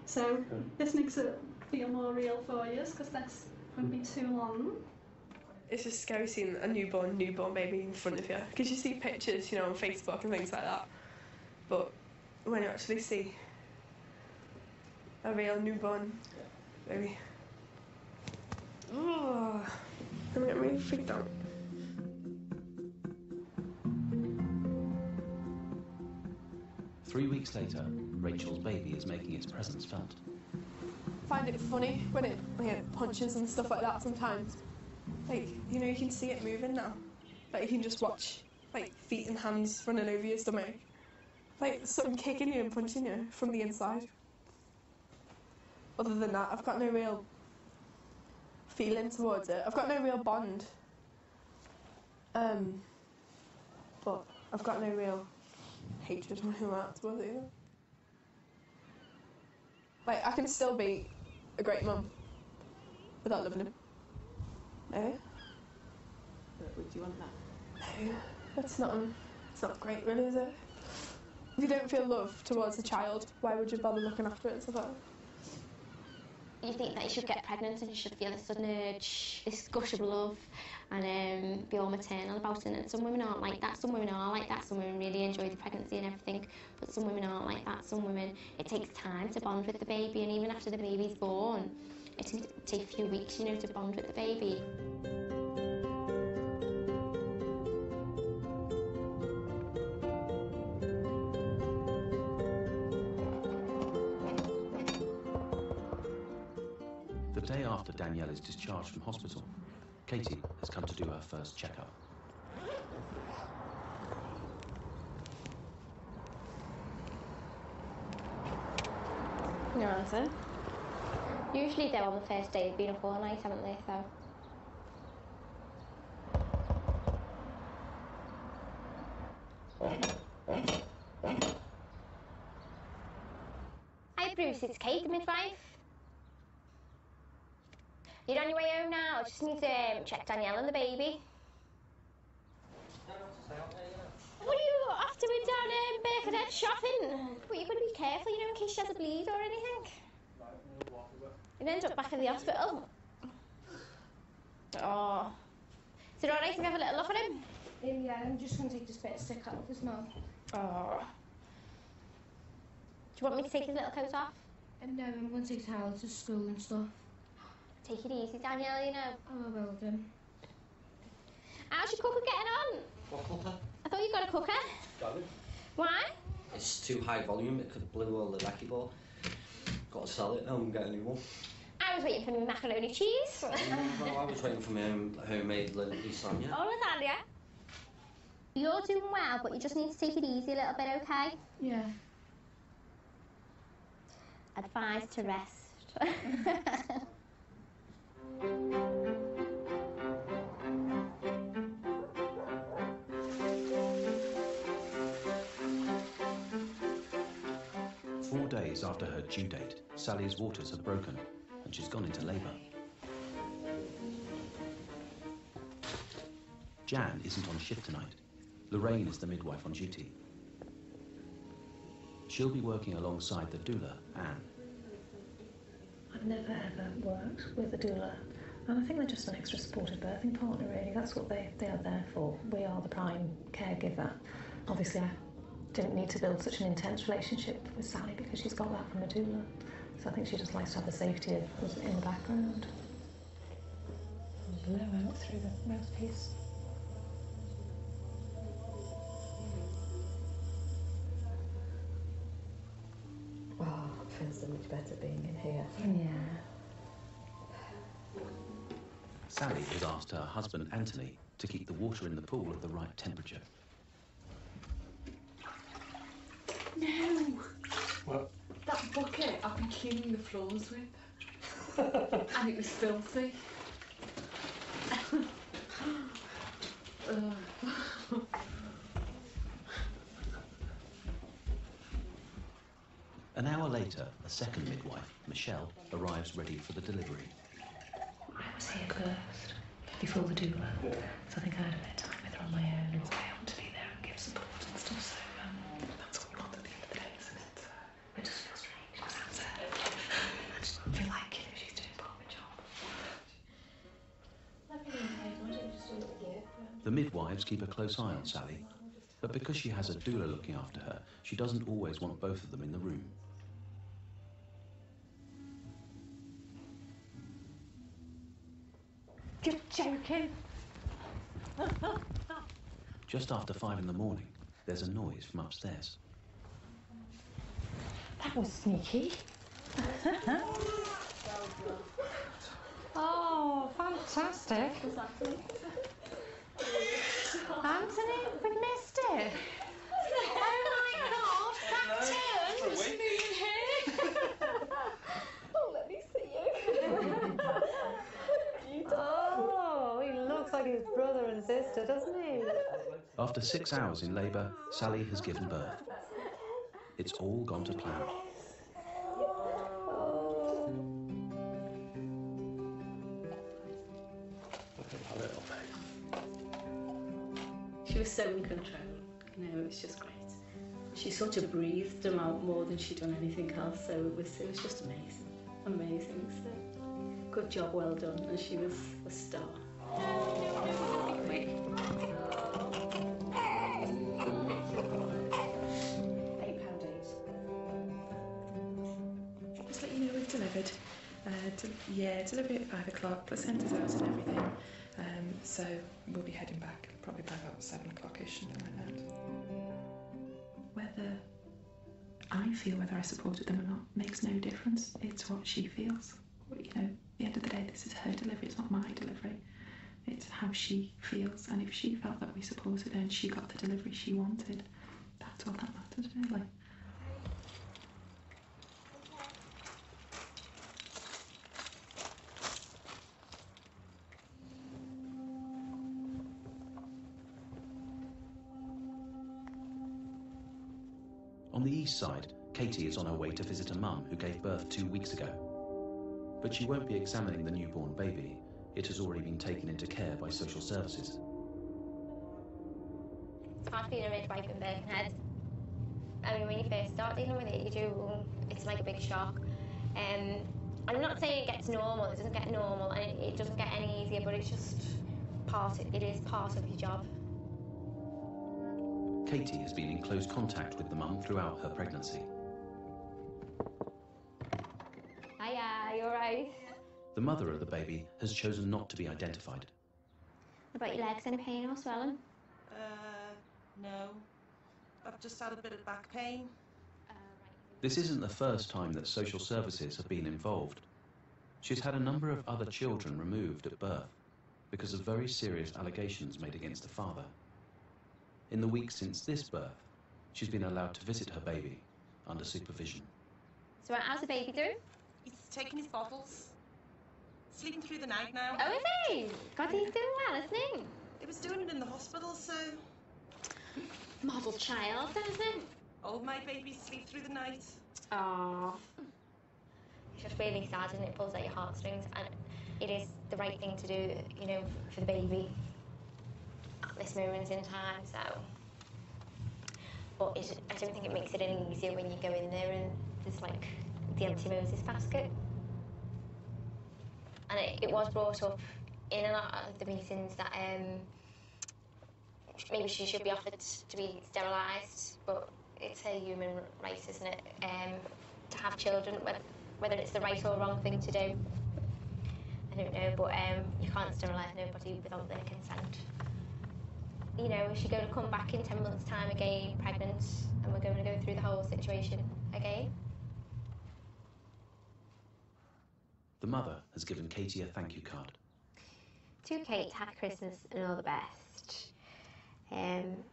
So, this makes it feel more real for you, because this won't be too long. It's just scary seeing a newborn baby in front of you, because you see pictures, you know, on Facebook and things like that. But when you actually see a real newborn baby, oh, I'm getting really freaked out. Three weeks later, Rachel's baby is making its presence felt. I find it funny when it punches and stuff like that sometimes. Like, you know, you can see it moving now. Like, you can just watch, like, feet and hands running over your stomach. Like, something kicking you and punching you from the inside. Other than that, I've got no real feeling towards it. I've got no real bond. But I've got no real hatred or anything like that towards it either. Like, I can still be a great mum without loving him. No. Would you want that? No, it's not great, really, is it? If you don't feel love towards a child, why would you bother looking after it and stuff like that? You think that you should get pregnant and you should feel this sudden urge, this gush of love, and be all maternal about it. And some women aren't like that. Some women are like that. Some women really enjoy the pregnancy and everything, but some women aren't like that. Some women, it takes time to bond with the baby, and even after the baby's born, it can take a few weeks, you know, to bond with the baby. The day after Danielle is discharged from hospital, Katie has come to do her first checkup. No answer. Usually they're on the first day, they've been up all night, haven't they, so. Hi Bruce, it's Kate, the midwife. You're on your way home now, I just need to check Danielle and the baby. What are you after we're down Birkenhead shopping? Well, you've got to be careful, you know, in case she has a bleed or anything. You'd end up back in the hospital. Oh. Is it alright if we have a little look at him? Yeah, I'm just going to take this bit of stick out of his mouth. Oh. Do you want me to take his little coat off? No, I'm going to take Hal to school and stuff. Take it easy, Danielle, you know. Oh, well done. How's your cooker getting on? What cooker? I thought you got a cooker. Got it. Why? It's too high volume, it could blow all the lecky ball. Got to sell it now and get a new one. I was waiting for my macaroni cheese. Well, I was waiting for my own homemade lasagna. Oh, lasagna. You're doing well, but you just need to take it easy a little bit, okay? Yeah. Advised to rest. 4 days after her due date, Sally's waters have broken and she's gone into labour. Jan isn't on shift tonight. Lorraine is the midwife on duty. She'll be working alongside the doula, Anne. I've never ever worked with a doula, and I think they're just an extra supportive birthing partner, really. That's what they are there for. We are the prime caregiver. Obviously, I didn't need to build such an intense relationship with Sally because she's got that from a doula. So I think she just likes to have the safety of us in the background. Blow out through the mouthpiece. Oh, it feels so much better being in here. Yeah. Sally has asked her husband Anthony to keep the water in the pool at the right temperature. No! What? That bucket I've been cleaning the floors with. And it was filthy. An hour later, a second midwife, Michelle, arrives ready for the delivery. I was here first, before the doula, so I think I had a bit of time with her on my own, and I want to be there and give support and stuff, so that's what we want at the end of the day, isn't it? It just feels strange, because that's her. I just feel like, you know, she's doing part of the job. The midwives keep a close eye on Sally, but because she has a doula looking after her, she doesn't always want both of them in the room. You're joking. Just after 5 in the morning, there's a noise from upstairs. That was sneaky. Oh, fantastic. Anthony, we missed it. Oh my God, that turned. Oh, let me see you. Oh, he looks like his brother and sister, doesn't he? After 6 hours in labour, Sally has given birth. It's all gone to plan. She was so in control, you know, it was just great. She sort of breathed them out more than she'd done anything else, so it was just amazing, amazing. So, good job, well done, and she was a star. Just let you know we've delivered. Delivery at 5 o'clock, placenta's out and everything. So we'll be heading back probably by about 7 o'clock-ish, something like that. Whether I feel whether I supported them or not makes no difference. It's what she feels. You know, at the end of the day, this is her delivery, it's not my delivery. It's how she feels, and if she felt that we supported her and she got the delivery she wanted, that's all that matters, really. On the east side, Katie is on her way to visit a mum who gave birth 2 weeks ago. But she won't be examining the newborn baby. It has already been taken into care by social services. It's hard being a midwife in Birkenhead. I mean, when you first start dealing with it, it's like a big shock. I'm not saying it gets normal, it doesn't get normal, and it doesn't get any easier, but it's just it is part of your job. Katie has been in close contact with the mum throughout her pregnancy. Hiya, you alright? The mother of the baby has chosen not to be identified. What about your legs? Any pain or swelling? No. I've just had a bit of back pain. This isn't the first time that social services have been involved. She's had a number of other children removed at birth because of very serious allegations made against the father. In the weeks since this birth, she's been allowed to visit her baby under supervision. So how's the baby doing? He's taking his bottles. Sleeping through the night now. Oh, is he? God, he's doing well, isn't he? He was doing it in the hospital, so... Model child, isn't he? All my babies sleep through the night. Aww. It's just really sad, and it pulls at your heartstrings, and it is the right thing to do, you know, for the baby at this moment in time, so... But I don't think it makes it any easier when you go in there and there's, like, the empty Moses basket. And it was brought up in a lot of the meetings that maybe she should be offered to be sterilised, but it's a human right, isn't it, to have children, whether it's the right or wrong thing to do. I don't know, but you can't sterilise nobody without their consent. You know, is she going to come back in 10 months' time again, pregnant, and we're going to go through the whole situation again? The mother has given Katie a thank you card. To Kate, happy Christmas and all the best.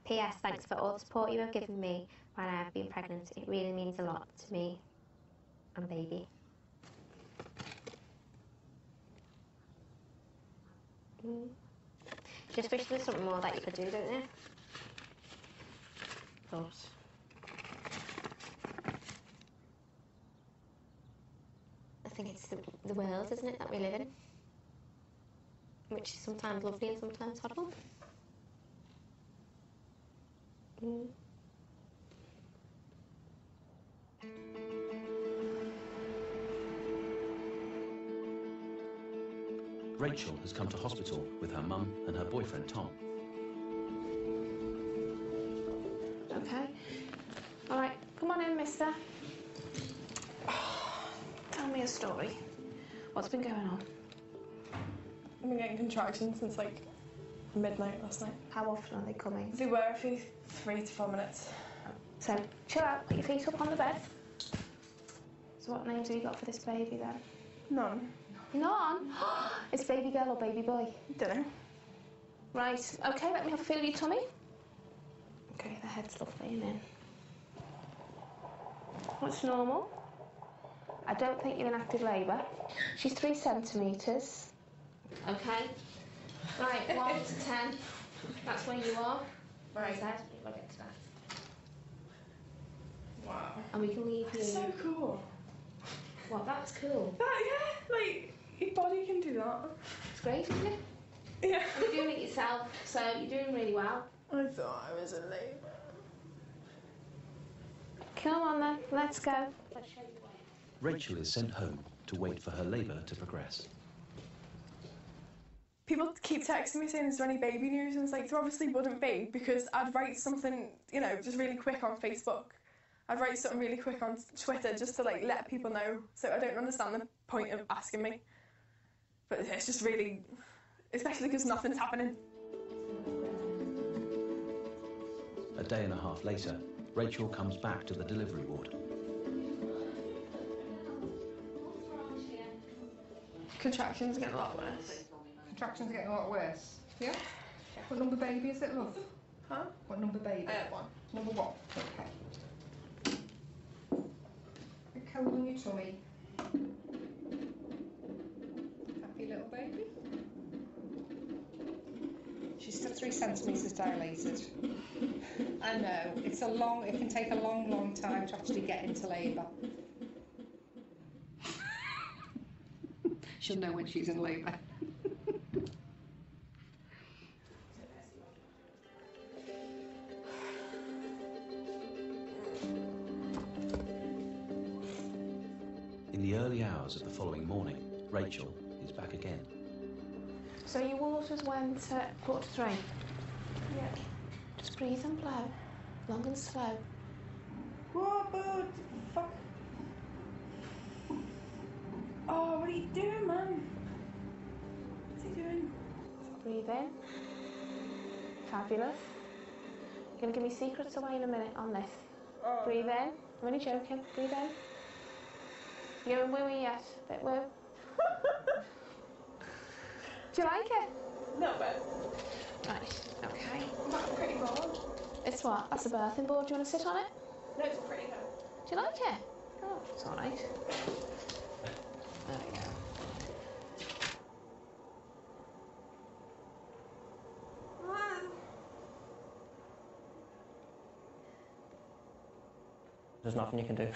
P.S. Thanks for all the support you have given me while I have been pregnant. It really means a lot to me and baby. Just wish there was something more that you could do, don't you? But I think it's the world, isn't it, that we live in, which is sometimes lovely and sometimes horrible. Rachel has come to hospital with her mum and her boyfriend Tom. Okay. All right, come on in, mister. Tell me a story. What's been going on? I've been getting contractions since like midnight last night. How often are they coming? They were every 3 to 4 minutes. So, chill out, put your feet up on the bed. So what names have you got for this baby then? None. None? It's baby girl or baby boy? Dunno. Right, okay, let me have a feel of your tummy. Okay, the head's lovely, isn't it? What's normal? I don't think you're in active labour. She's 3 centimetres. Okay. Right, 1 to 10. That's where you are. Right. We'll get to that. Wow. And we can leave you. That's so cool. What, that's cool? That, yeah, like, your body can do that. It's great, isn't it? Yeah. You're doing it yourself, so you're doing really well. I thought I was in labour. Come on then, let's go. Rachel is sent home to wait for her labour to progress. People keep texting me saying, is there any baby news? And it's like, there obviously wouldn't be, because I'd write something, you know, just really quick on Facebook. I'd write something really quick on Twitter just to, like, let people know. So I don't understand the point of asking me. But it's just really, especially because nothing's happening. A day and a half later, Rachel comes back to the delivery ward. Contractions are getting a lot worse. Contractions are getting a lot worse. Yeah? What number baby is it, love? Huh? What number baby? 1. Number 1. Okay. A cold on your tummy. Happy little baby. She's still 3 centimetres dilated. I know. It can take a long, long time to actually get into labour. She'll know when she's in labour. In the early hours hours of the following morning, Rachel is back again. So your waters went at 3:15? Yeah. Just breathe and blow, long and slow. What the fuck? Oh, what are you doing, man? What's he doing? Breathe in. Fabulous. You're going to give me secrets away in a minute on this. Oh. Breathe in. I'm only joking. Breathe in. You going wooey yet? Bit woo? Do you like it? No, but... Right, okay. That's pretty board. It's what? That's a birthing board. Do you want to sit on it? No, it's pretty good. Do you like it? Oh, it's all right. There we go. There's nothing you can do.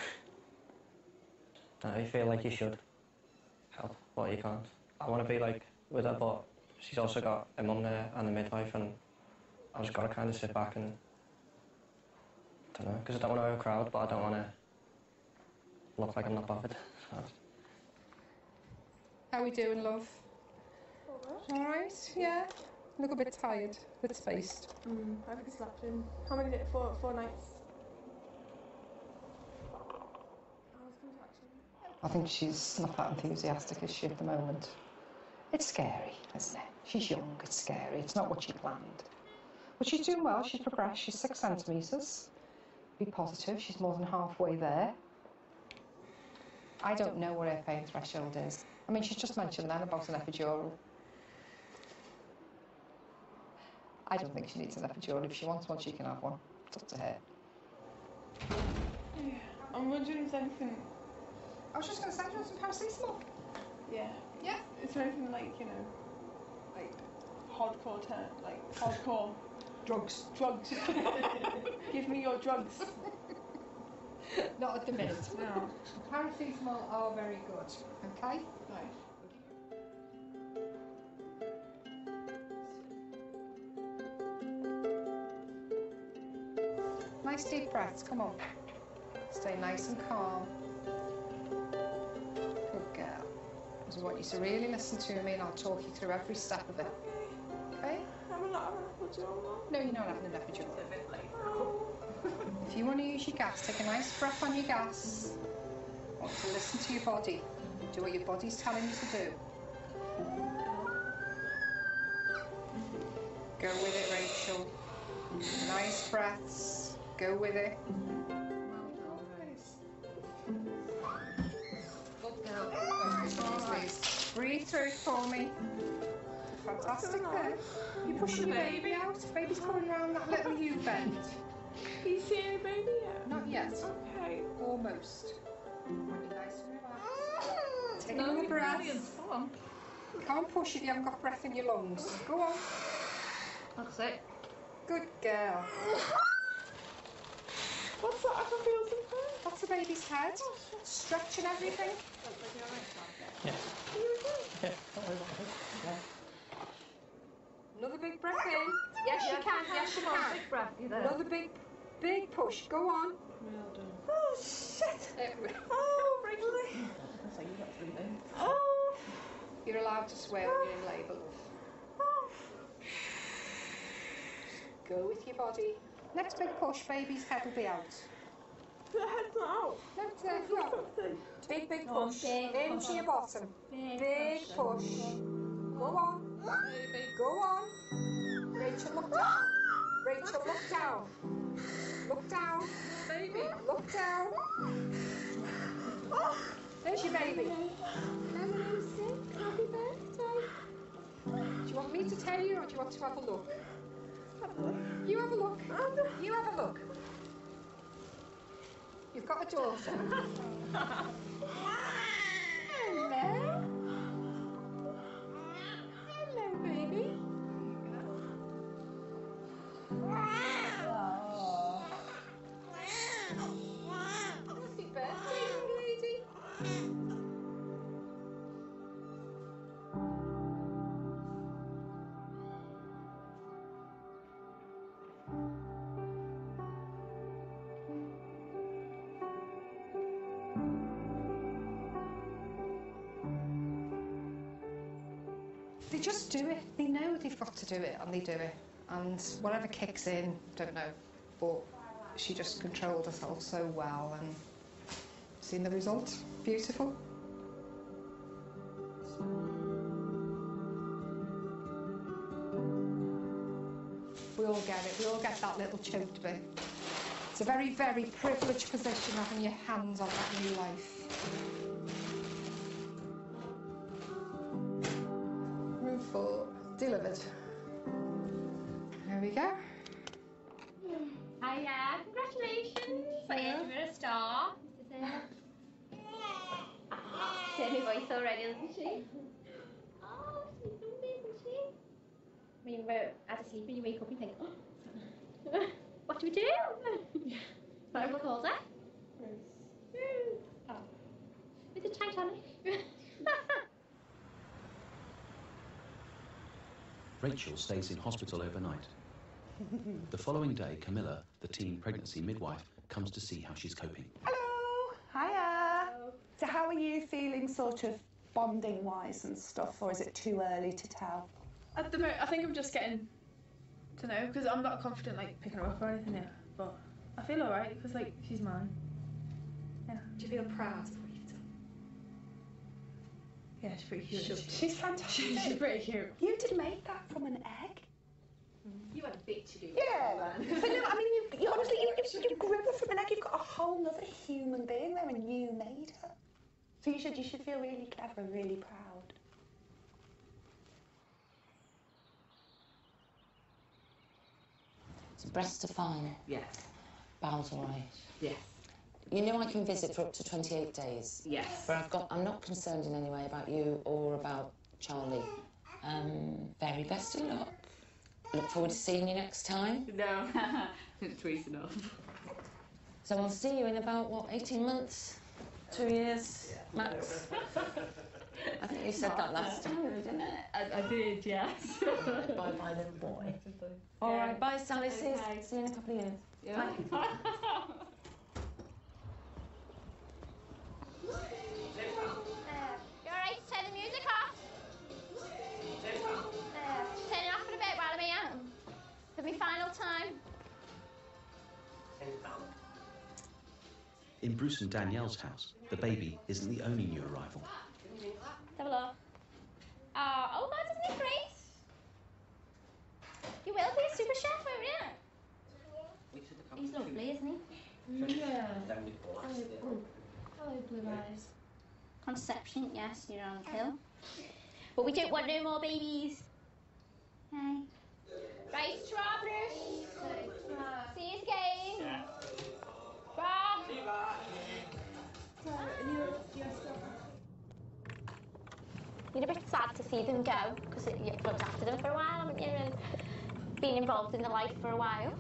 No, you feel like you should help, but you can't. I want to be like with her, but she's also got a mum there and a midwife, and I just got to kind of sit back and, I don't know, because I don't want to overcrowd, but I don't want to look like I'm not bothered. So. How we doing, love? All right, yeah. Look a bit tired, a bit spaced. I haven't slept in. How many days? 4 nights. I think she's not that enthusiastic, is she, at the moment? It's scary, isn't it? She's young, it's scary, it's not what she planned. But she's doing well, she's progressed, she's 6 centimetres. Be positive, she's more than halfway there. I don't know what her pain threshold is. I mean, she's just mentioned then about an epidural. I don't think she needs an epidural. If she wants one, she can have one. It's up to her. Yeah. I'm wondering if there's anything... I was just going to say, do you want some paracetamol? Yeah. Yeah? Is there anything like, you know, like hardcore drugs. Drugs. Give me your drugs. Not at the minute, no. Paracetamol are very good, okay? Right. Nice deep breaths, come on. Stay nice and calm. Good girl. I want you to really listen to me and I'll talk you through every step of it. Okay? I'm not having an epidural. No, you're not having an epidural. If you want to use your gas, take a nice breath on your gas. I want you to listen to your body. Do what your body's telling you to do. Go with it, Rachel. Nice breaths. Go with it. Good girl. Please. Breathe through it for me. Fantastic there. You're pushing your baby out. Baby's coming around that little U-bend. You see a baby yet? Not yet. Okay. Almost. When you're nice and relaxed. Take another breath. Go on. Can't push if you haven't got breath in your lungs. Go on. That's it. Good girl. What's that? I can feel something. That's the baby's head. Stretching everything. Yeah. Are you okay? Yeah, don't worry about it. Yeah. Another big breath in. Yes, you can. Yes, you can. Big breath, you there. Another big push. Go on. Well done. Oh, shit. Oh, really? That's like you got 3 days. Oh. You're allowed to swear when you're in labour, love. Oh. Go with your body. Next big push, baby's head will be out. The head's not out. No, it's there. No. Big push. Into your bottom. Big push. Go on. Baby. Go on. Rachel, look down. Rachel, look down. Look down. Baby. Look down. There's your baby. Happy birthday. Do you want me to tell you or do you want to have a look? You have a look. You have a look. You've got a daughter. Hello. Hello, baby. Happy birthday, young lady. just do it. They know they've got to do it, and they do it. And whatever kicks in, don't know. But she just controlled herself so well, and seen the result. Beautiful. We all get it. We all get that little choked bit. It's a very, very privileged position having your hands on that new life. Room 4, delivered. There we go. Hiya, congratulations. You're a star. She's heard my voice already, doesn't she? Oh, she's lovely, isn't she? I mean, we're at sleep and you wake up and think, oh, what do we do? What have we called her? Rose. Oh. With the Titanic. Rachel stays in hospital overnight. The following day, Camilla, the teen pregnancy midwife, comes to see how she's coping. Hello. Hiya. Hello. So how are you feeling, sort of bonding-wise and stuff, or is it too early to tell? At the moment, I think I'm just getting to know, because I'm not confident, like, picking her up or anything yet, but I feel alright, because, like, she's mine. Yeah. Do you feel proud of what you've done? Yeah, she's pretty cute. She's fantastic. She's pretty cute. You did make that from an egg? You had a bit to do with Yeah, but no, I mean, you honestly, you grew her from an egg. You've got a whole other human being there, and you made her. So you should feel really clever and really proud. So breasts are fine. Yes. Bowels all right. Yes. You know I can visit for up to 28 days. Yes. But I'm not concerned in any way about you or about Charlie. Very best of luck. Look forward to seeing you next time. No, twice enough. So I'll see you in about, what, 18 months? 2 years, max? I think you said that last time, didn't it? I did, yes. Bye-bye, little boy. All right, bye, Sally. See you in a couple of years. Yeah. Bye. You alright to turn the music off? Turn it off for a bit while I'm here. For my final time. In Bruce and Danielle's house, the baby isn't the only new arrival. Have a look. Oh God, isn't it great? You will be a super chef, won't you? He's lovely, isn't he? Yeah. Hello, Blue Eyes. Conception, yes, you're on the pill. But we don't want no more babies. Hey. Right, strawberries. See you again. Bye. You're a bit sad to see them go, because you've looked after them for a while, haven't you? And been involved in their life for a while.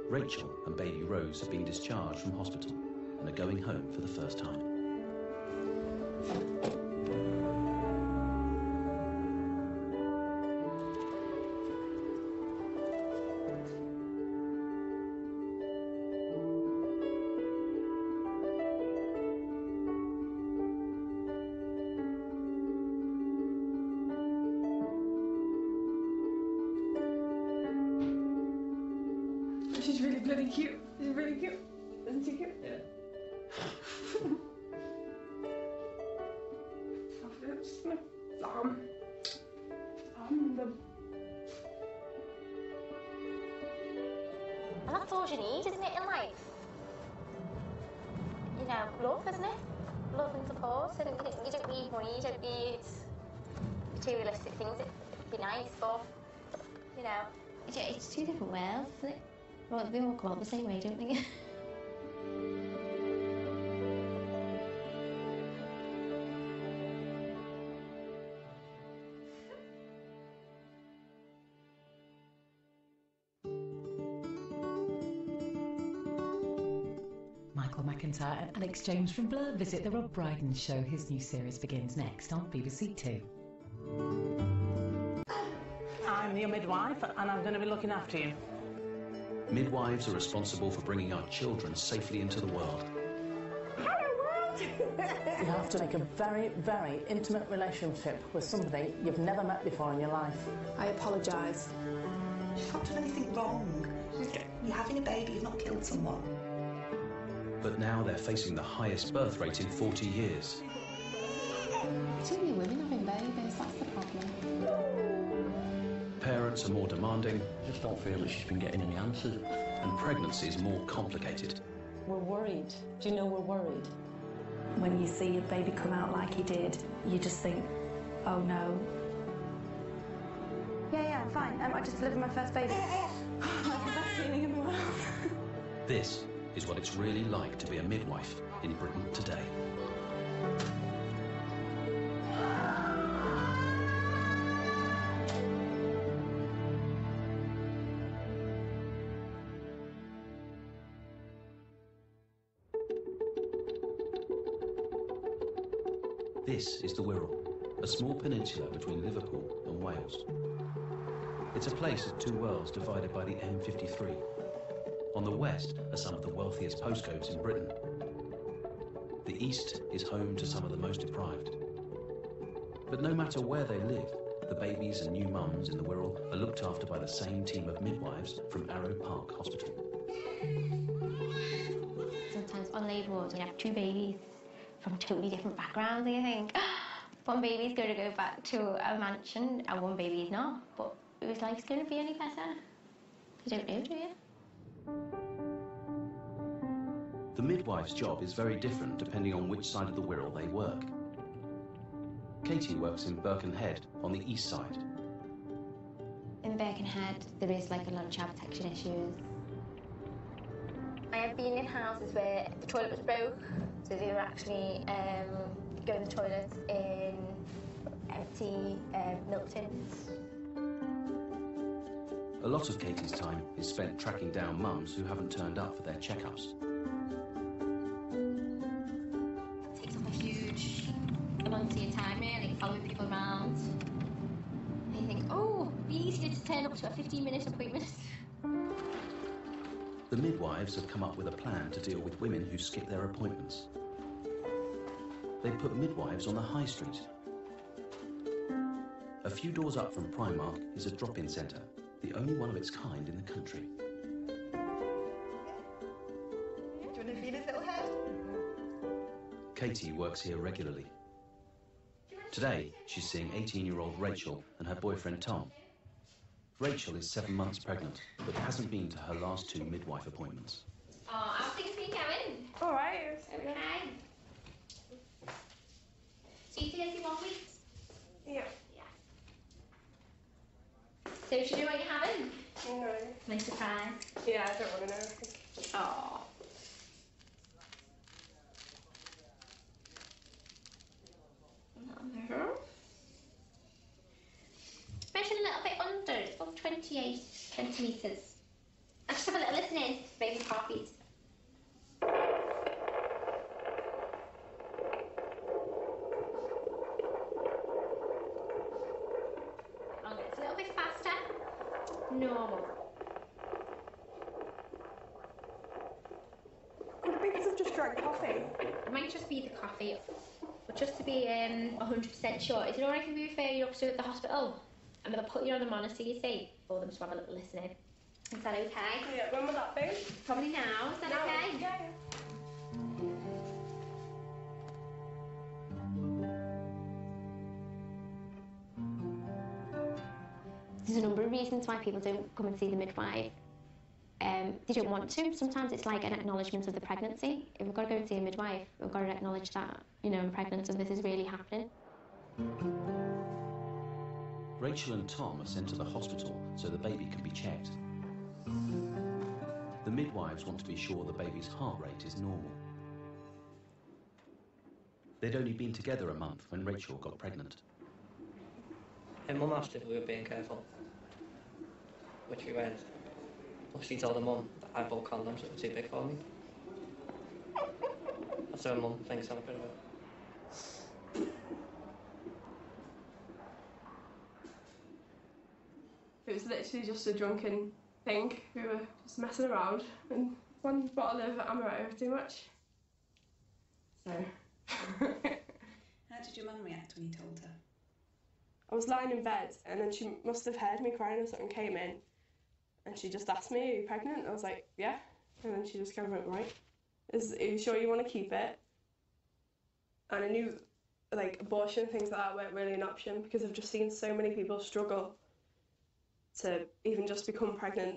Rachel and baby Rose have been discharged from hospital and are going home for the first time. She's really bloody cute. She's really cute. Isn't she cute? Yeah. I'm just gonna them. And that's all you need, isn't it, in life? You know, love, isn't it? Love and support. And you don't need money, you don't need materialistic things. It'd be nice, but, you know, it's two different worlds, isn't it? Well, they all come out the same way, don't they? McIntyre and Alex James from Blur visit the Rob Brydon Show. His new series begins next on BBC Two. I'm your midwife and I'm going to be looking after you. Midwives are responsible for bringing our children safely into the world. You have to make a very, very intimate relationship with somebody you've never met before in your life. I apologise. You've not done anything wrong. You're having a baby, you've not killed someone. But now they're facing the highest birth rate in 40 years. Too many women having babies, that's the problem. Parents are more demanding. I just don't feel that she's been getting any answers. And pregnancy is more complicated. We're worried. Do you know we're worried? When you see your baby come out like he did, you just think, oh no. Yeah, I'm fine. I just delivered my first baby. That's the best feeling in the world. This is what it's really like to be a midwife in Britain today. This is the Wirral, a small peninsula between Liverpool and Wales. It's a place of two worlds divided by the M53. On the west are some of the wealthiest postcodes in Britain. The east is home to some of the most deprived. But no matter where they live, the babies and new mums in the Wirral are looked after by the same team of midwives from Arrowe Park Hospital. Sometimes on labour wards we have two babies from totally different backgrounds, and you think, one baby's going to go back to a mansion and one baby's not, but whose life's going to be any better? You don't know, do you? The midwife's job is very different depending on which side of the Wirral they work. Katie works in Birkenhead on the east side. In Birkenhead, there is like a lot of child protection issues. I have been in houses where the toilet was broke, so they were actually going to the toilets in empty milk tins. A lot of Katie's time is spent tracking down mums who haven't turned up for their checkups. It takes up a huge amount of your time, really, following people around. And you think, oh, it'd be easier to turn up to a 15-minute appointment. The midwives have come up with a plan to deal with women who skip their appointments. They put midwives on the high street. A few doors up from Primark is a drop-in centre, the only one of its kind in the country. Do you want to feel his little head? Katie works here regularly. Today, she's seeing 18-year-old Rachel and her boyfriend Tom. Rachel is 7 months pregnant, but hasn't been to her last 2 midwife appointments. Oh, how's things been going? All right. Okay. So you 31 weeks? Yeah. So should you know what you're having? No. Nice surprise. Yeah, I don't want to know. Oh. Measure a little bit under, it's about 28 centimetres. I'll just have a little listen in, baby's heartbeat. Okay, it's a little bit faster. Normal. Could it be because I've just drank coffee? It might just be the coffee. But just to be 100% sure, is it alright if we refer you up to the hospital? I'm going to put you on a monitor, you see, for them to have a little listen in. Is that okay? Yeah, when will that be? Probably now, is that okay? Yeah. There's a number of reasons why people don't come and see the midwife. They don't want to. Sometimes it's like an acknowledgement of the pregnancy. If we've got to go and see a midwife, we've got to acknowledge that, you know, I'm pregnant and this is really happening. Rachel and Tom are sent to the hospital so the baby can be checked. The midwives want to be sure the baby's heart rate is normal. They'd only been together a month when Rachel got pregnant. Her mum asked if we were being careful, which we weren't. Well, she told her mum that I bought condoms that were too big for me. So Mum thinks I'm a bit of a... It was literally just a drunken thing. We were just messing around, and one bottle of amaretto too much. So. How did your mum react when you told her? I was lying in bed, and then she must have heard me crying or something, came in, and she just asked me, "Are you pregnant?" I was like, "Yeah." And then she just kind of went, "Right. Are you sure you want to keep it?" And I knew, like, abortion and things like that weren't really an option, because I've just seen so many people struggle to even just become pregnant,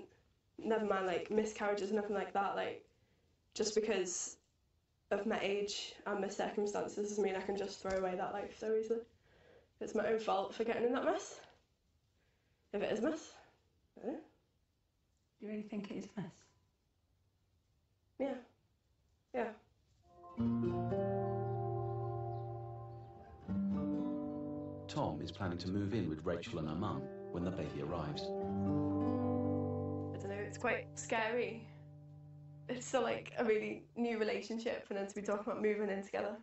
never mind like miscarriages, nothing like that. Like, just because of my age and my circumstances doesn't mean I can just throw away that life so easily. It's my own fault for getting in that mess. If it is a mess, I don't know. Do you really think it is a mess? Yeah. Yeah. Tom is planning to move in with Rachel and her mum when the baby arrives. I don't know, it's quite scary. It's still like a really new relationship, and then to be talking about moving in together.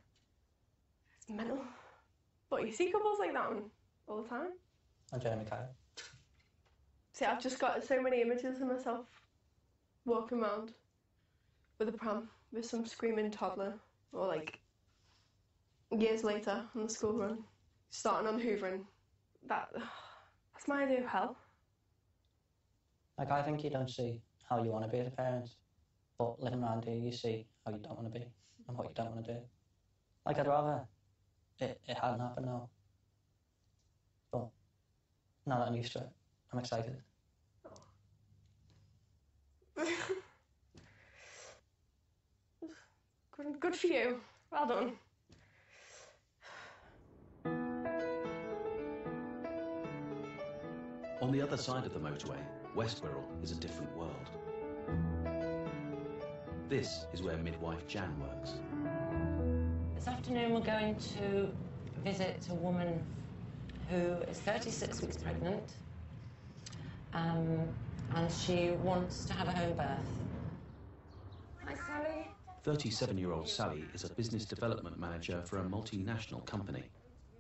It's mental. But you see couples like that one all the time. I'm Jeremy Kyle. See, I've just got so many images of myself walking around with a pram with some screaming toddler, or like years later on the school run, starting on hoovering. That's my idea of hell. Like, I think you don't see how you want to be as a parent, but living around here you see how you don't want to be and what you don't want to do. Like, I'd rather it hadn't happened now. But now that I'm used to it, I'm excited. Good for you. Well done. On the other side of the motorway, West Wirral is a different world. This is where midwife Jan works. This afternoon we're going to visit a woman who is 36 weeks pregnant, and she wants to have a home birth. Hi, Sally. 37-year-old Sally is a business development manager for a multinational company.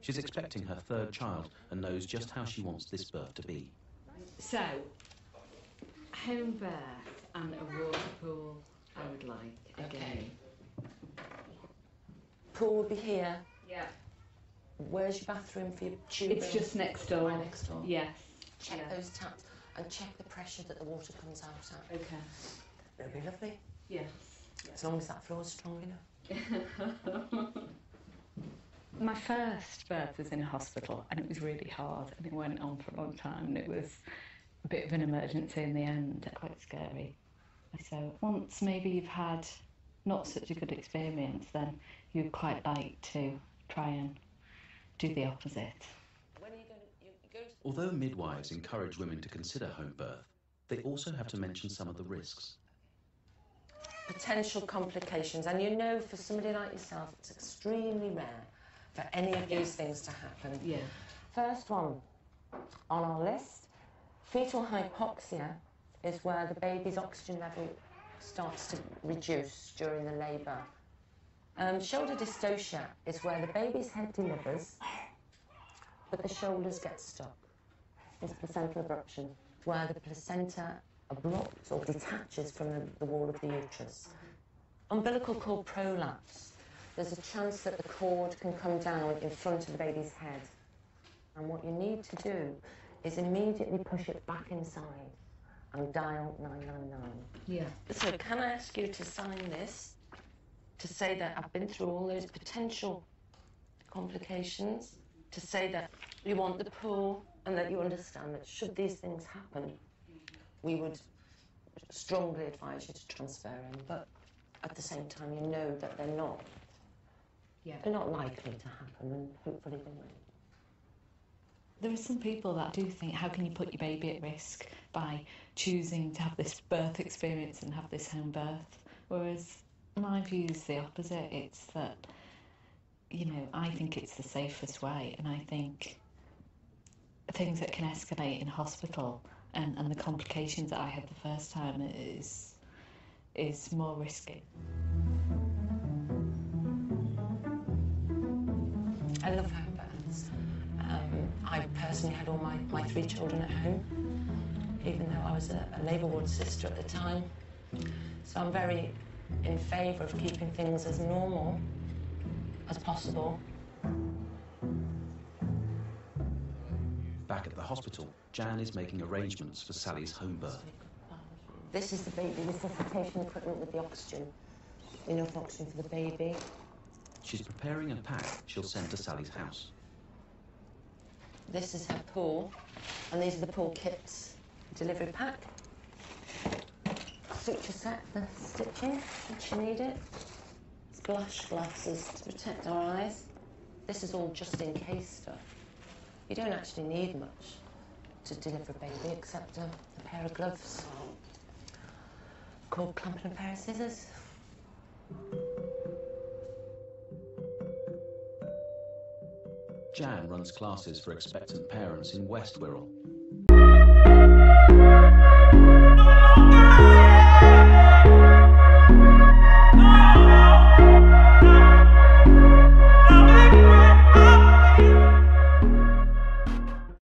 She's expecting her third child and knows just how she wants this birth to be. So, home birth and a water pool I would like, again. Pool will be here. Yeah. Where's your bathroom for your children? It's just next door. Right next door. Yes. Check Yeah. those taps and check the pressure that the water comes out at. Okay. It'll be lovely. Yes. As long as that floor's strong enough. My first birth was in a hospital, and it was really hard, and it went on for a long time, and it was a bit of an emergency in the end, quite scary. So once maybe you've had not such a good experience, then you'd quite like to try and do the opposite. Although midwives encourage women to consider home birth, they also have to mention some of the risks. Potential complications, and you know, for somebody like yourself, it's extremely rare for any of these things to happen. Yeah. First one on our list, fetal hypoxia is where the baby's oxygen level starts to reduce during the labour. Shoulder dystocia is where the baby's head delivers, but the shoulders get stuck. It's placental abruption, where the placenta abrupts or detaches from the wall of the uterus. Umbilical cord prolapse. There's a chance that the cord can come down in front of the baby's head. And what you need to do is immediately push it back inside and dial 999. Yeah. So can I ask you to sign this to say that I've been through all those potential complications, to say that you want the pool and that you understand that should these things happen, we would strongly advise you to transfer in, but at the same time you know that they're not likely to happen, and hopefully they won't. There are some people that do think, how can you put your baby at risk by choosing to have this birth experience and have this home birth? Whereas my view is the opposite. It's that, you know, I think it's the safest way, and I think things that can escalate in hospital and the complications that I had the first time is more risky. I love home births. I personally had all my 3 children at home, even though I was a labour ward sister at the time. So I'm very in favour of keeping things as normal as possible. Back at the hospital, Jan is making arrangements for Sally's home birth. This is the baby resuscitation equipment with the oxygen. Enough oxygen for the baby. She's preparing a pack she'll send to Sally's house. This is her pool, and these are the pool kits. Delivery pack. Suture set for stitching, if you need it. Splash glasses to protect our eyes. This is all just in case stuff. You don't actually need much to deliver a baby except a pair of gloves, cord clamp and a pair of scissors. Jan runs classes for expectant parents in West Wirral.